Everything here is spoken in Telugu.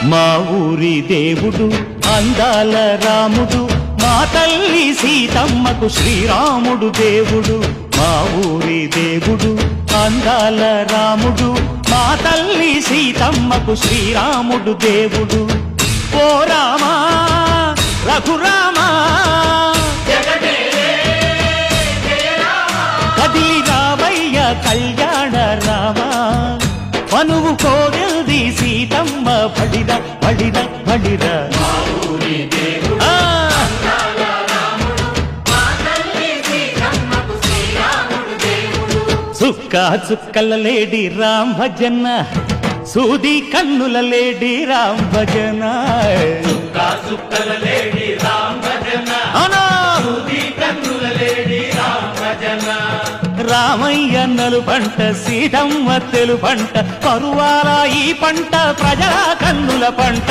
మా ఊరి దేవుడు అందాల రాముడు, మా తల్లి సీతమ్మకు శ్రీరాముడు దేవుడు. మా ఊరి దేవుడు అందాల రాముడు, మా తల్లి సీతమ్మకు శ్రీరాముడు దేవుడు. ఓ రామా రఘురామా కదిలి రామయ్య కళ్యాణ రామా, మనువు కోవెల్ది సీతమ్మ పడిద పడిద పడిద. చుక్క చుక్కల లేడి రామ్ భజన, సూది కన్నుల లేడి రామ్ భజన. చుక్కల లేడి రామ్ భజన, సూది కన్నుల లేడి రామ్ భజన. రామయ్య నలు పంట, సీతమ్మ తెలు పంట, కరువాల ఈ పంట ప్రజల కన్నుల పంట.